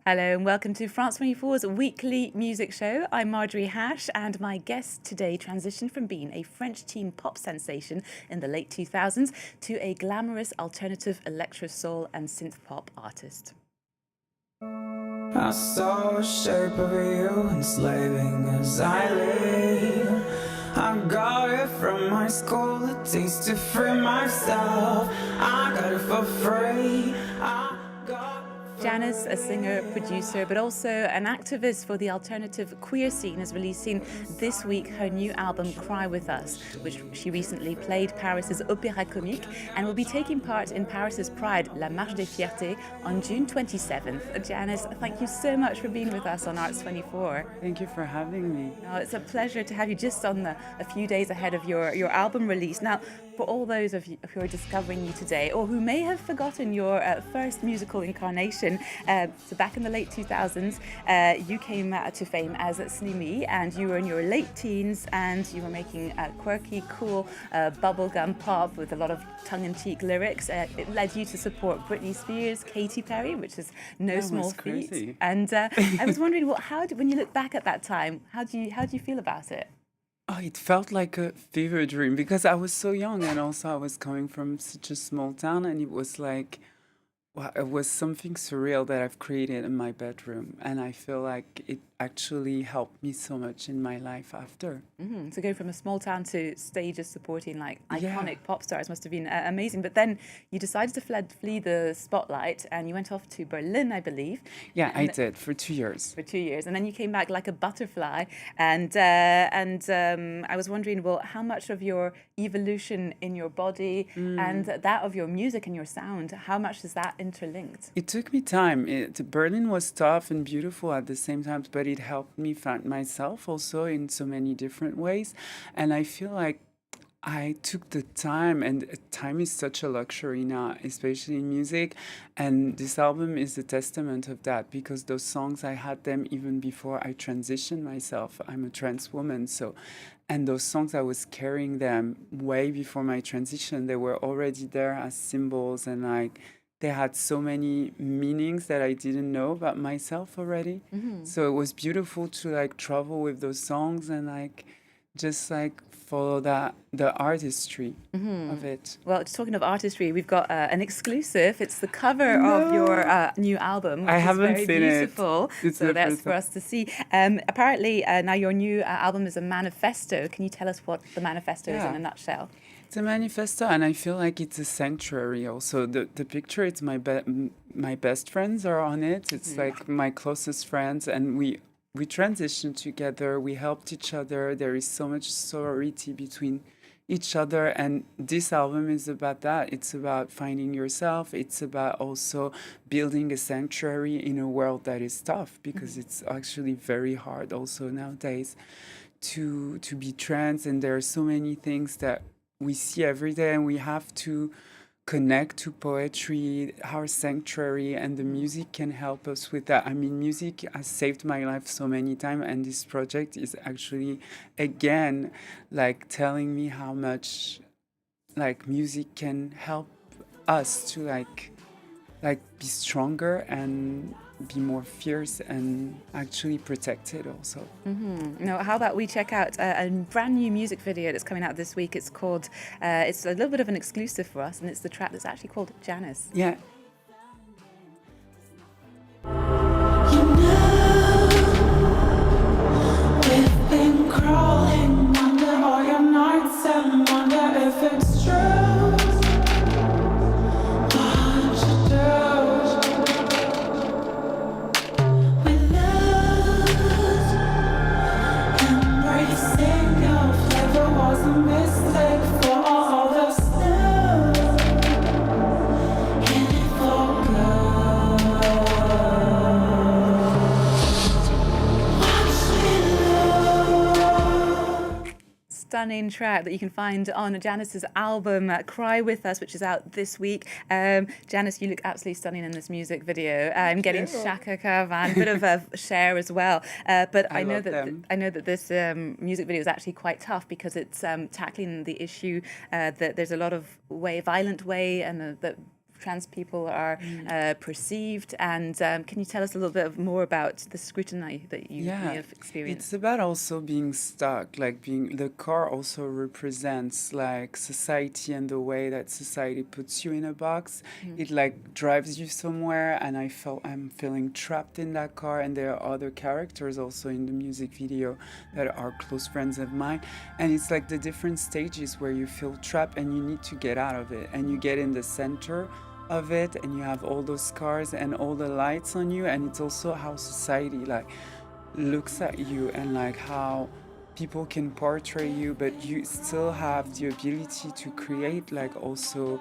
Hello and welcome to France 24's weekly music show. I'm Marjorie Hache and my guest today transitioned from being a French teen pop sensation in the late 2000s to a glamorous alternative electro soul and synth pop artist. I saw the shape of you enslaving as I lay. I got it from my school, a taste to free myself. I got it for free. Janis, a singer, producer, but also an activist for the alternative queer scene, is releasing this week her new album, Cry With Us, which she recently played Paris's Opéra Comique and will be taking part in Paris's Pride, La Marche des Fiertés, on June 27th. Janis, thank you so much for being with us on Arts 24. Thank you for having me. Oh, it's a pleasure to have you just on a few days ahead of your album release. Now, for all those of you who are discovering you today or who may have forgotten your first musical incarnation, so back in the late 2000s, you came to fame as Sliimy, and you were in your late teens and you were making quirky, cool bubblegum pop with a lot of tongue-in-cheek lyrics. It led you to support Britney Spears, Katy Perry, which is no small feat. Crazy. And I was wondering, when you look back at that time, how do you feel about it? Oh, it felt like a fever dream because I was so young and also I was coming from such a small town, and it was like, well, it was something surreal that I've created in my bedroom, and I feel like it actually helped me so much in my life after. Mm-hmm. So go from a small town to stages supporting like iconic Yeah. pop stars must have been amazing. But then you decided to flee the spotlight and you went off to Berlin, I believe. Yeah, I And did for 2 years. for 2 years, and then you came back like a butterfly. And I was wondering, well, how much of your evolution in your body and that of your music and your sound, how much is that interlinked? It took me time. Berlin was tough and beautiful at the same time, but it helped me find myself also in so many different ways. And I feel like I took the time, and time is such a luxury now, especially in music. And this album is a testament of that because those songs, I had them even before I transitioned myself. I'm a trans woman, and those songs, I was carrying them way before my transition. They were already there as symbols, and like, they had so many meanings that I didn't know about myself already. So it was beautiful to like travel with those songs and like just like follow the artistry of it. Well, just talking of artistry, we've got an exclusive. It's the cover of your new album, which I is haven't very seen it. beautiful. It's So the that's first for time. us to see. Apparently, now your new album is a manifesto. Can you tell us what the manifesto is in Yeah. a nutshell? It's a manifesto, and I feel like it's a sanctuary also. The picture, it's my best friends are on it. It's like my closest friends, and we transitioned together. We helped each other. There is so much sorority between each other, and this album is about that. It's about finding yourself. It's about also building a sanctuary in a world that is tough, because it's actually very hard also nowadays to be trans, and there are so many things that we see every day, and we have to connect to poetry, our sanctuary, and the music can help us with that. I mean, music has saved my life so many times, and this project is actually, again, like telling me how much like music can help us to like be stronger and be more fierce and actually protected also. Now, how about we check out a brand new music video that's coming out this week? It's called, it's a little bit of an exclusive for us, and it's the track that's actually called Janis. Yeah. You know, we've been crawling under all your nights and wonder if it's true. What you do? We lose. Embracing your flavor was a mistake for all the snooze. In it for good. Watch me lose. Stunning track that you can find on Janis's album Cry With Us, which is out this week. Janis, you look absolutely stunning in this music video. I'm getting you. Shaka Caravan, bit of a share as well. But I know love that them. I know that this music video is actually quite tough because it's tackling the issue that there's a lot of violent way and that trans people are perceived. And can you tell us a little bit more about the scrutiny that you may have experienced? It's about also being stuck, like the car also represents like society and the way that society puts you in a box. It like drives you somewhere, and I'm feeling trapped in that car. And there are other characters also in the music video that are close friends of mine, and it's like the different stages where you feel trapped and you need to get out of it, and you get in the center of it, and you have all those cars and all the lights on you. And it's also how society like looks at you, and like how people can portray you, but you still have the ability to create like also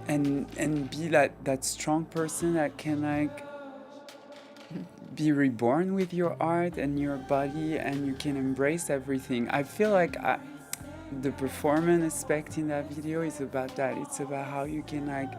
and be that strong person that can like be reborn with your art and your body, and you can embrace everything. I feel like the performance aspect in that video is about that. It's about how you can like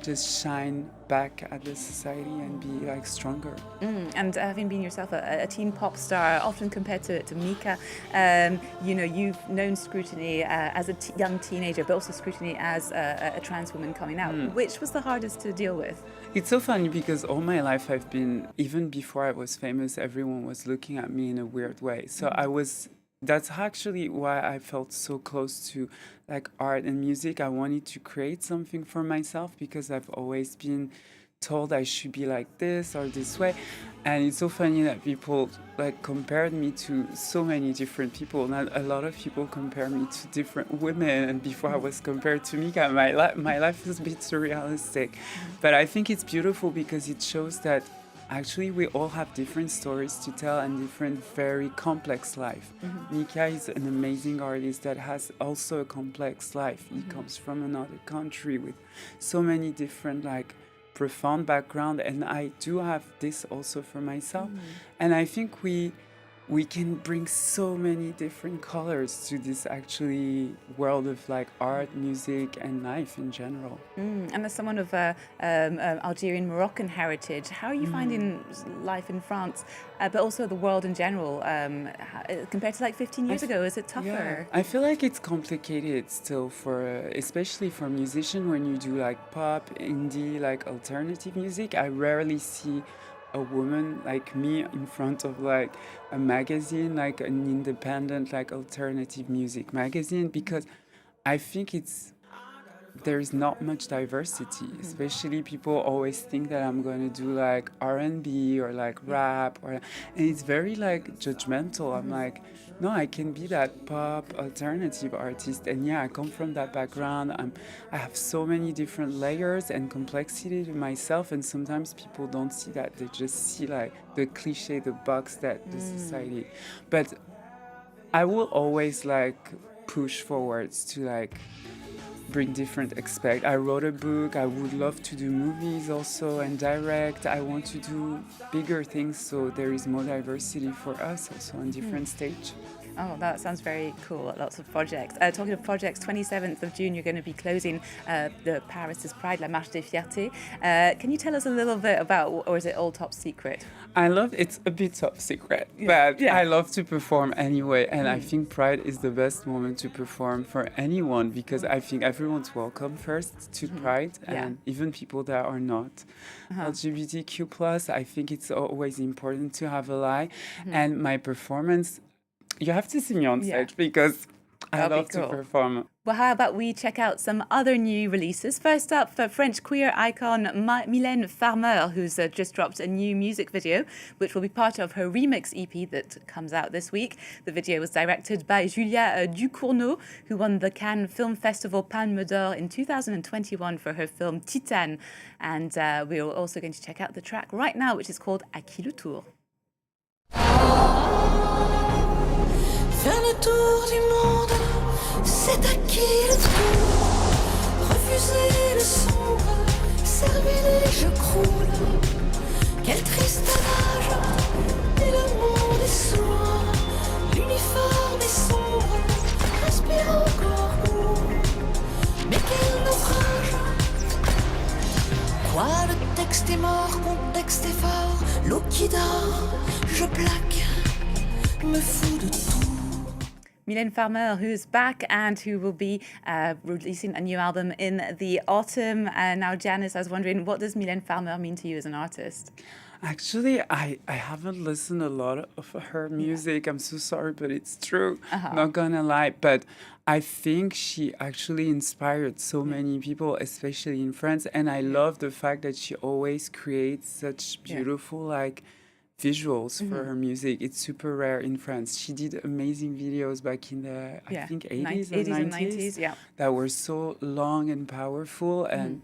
just shine back at the society and be like stronger. And having been yourself a teen pop star, often compared to Mika, you know, you've known scrutiny as a young teenager, but also scrutiny as a trans woman coming out. Which was the hardest to deal with? It's so funny because all my life I've been, even before I was famous, everyone was looking at me in a weird way. So that's actually why I felt so close to like art and music. I wanted to create something for myself because I've always been told I should be like this or this way. And it's so funny that people like compared me to so many different people. Not a lot of people compare me to different women, and before I was compared to Mika, my life is a bit surrealistic. But I think it's beautiful because it shows that actually we all have different stories to tell and different very complex life. Mika is an amazing artist that has also a complex life. He comes from another country with so many different like profound background, and I do have this also for myself. And I think we can bring so many different colors to this actually world of like art, music, and life in general. And as someone of Algerian Moroccan heritage, how are you finding life in France, but also the world in general, compared to like 15 years ago? Is it tougher? Yeah, I feel like it's complicated still especially for musicians when you do like pop, indie, like alternative music. I rarely see a woman like me in front of like a magazine, like an independent like alternative music magazine, because I think there's not much diversity. Especially people always think that I'm going to do like R&B or like rap, and it's very like judgmental. I'm like, no, I can be that pop alternative artist, and yeah, I come from that background. I have so many different layers and complexity to myself, and sometimes people don't see that. They just see like the cliche, the box that the society. But I will always like push forwards to like bring different aspects. I wrote a book. I would love to do movies also and direct. I want to do bigger things, so there is more diversity for us also on different stage. Oh, that sounds very cool. Lots of projects. Talking of projects, 27th of June, you're going to be closing the Paris' Pride, La Marche des Fiertés. Can you tell us a little bit about, or is it all top secret? It's a bit top secret, but I love to perform anyway. And I think Pride is the best moment to perform for anyone, because I think everyone's welcome first to Pride, and even people that are not LGBTQ+. I think it's always important to have a lie. And my performance, you have to see me on stage because I love to perform. Well, how about we check out some other new releases? First up, for French queer icon Mylène Farmer, who's just dropped a new music video, which will be part of her remix EP that comes out this week. The video was directed by Julia Ducournau, who won the Cannes Film Festival Palme d'Or in 2021 for her film Titane. And we're also going to check out the track right now, which is called À qui le tour? Faire le tour du monde, c'est à qui le tour. Refuser le sombre, cerviler je croule. Quel triste âge, et le monde est sourd. L'uniforme est sombre, respire encore lourd. Mais quel naufrage! Quoi, le texte est mort, contexte est fort. L'eau qui dort, je plaque, me fous de tout. Mylène Farmer, who's back and who will be releasing a new album in the autumn. Now, Janis, I was wondering, what does Mylène Farmer mean to you as an artist? Actually, I haven't listened a lot of her music. I'm so sorry, but it's true. Not gonna lie. But I think she actually inspired so many people, especially in France. And I love the fact that she always creates such beautiful, like, visuals for her music. It's super rare in France. She did amazing videos back in the, I think, 80s and 90s that were so long and powerful. And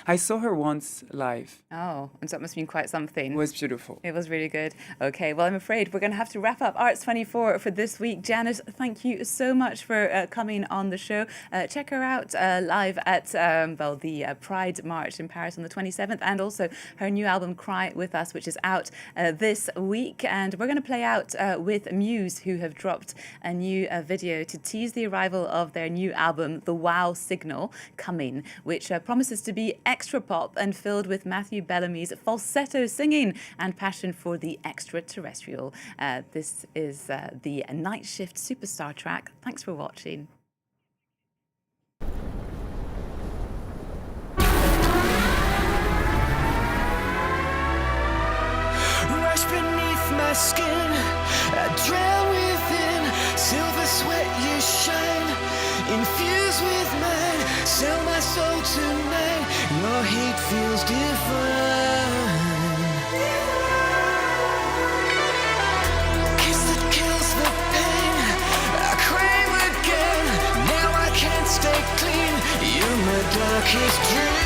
I saw her once live. Oh, and so it must have been quite something. It was beautiful. It was really good. Okay, well, I'm afraid we're going to have to wrap up Arts 24 for this week. Janis, thank you so much for coming on the show. Check her out live at, the Pride March in Paris on the 27th, and also her new album, Cry With Us, which is out this week. And we're going to play out with Muse, who have dropped a new video to tease the arrival of their new album, The Wow Signal, coming, which promises to be extra pop and filled with Matthew Bellamy's falsetto singing and passion for the extraterrestrial. This is the Night Shift Superstar track. Thanks for watching. Rush beneath my skin, I drown within. Silver sweat you shine, infused with mine. Sell my soul tonight, your heat feels divine. Kiss that kills the pain, I crave again. Now I can't stay clean, you're my darkest dream.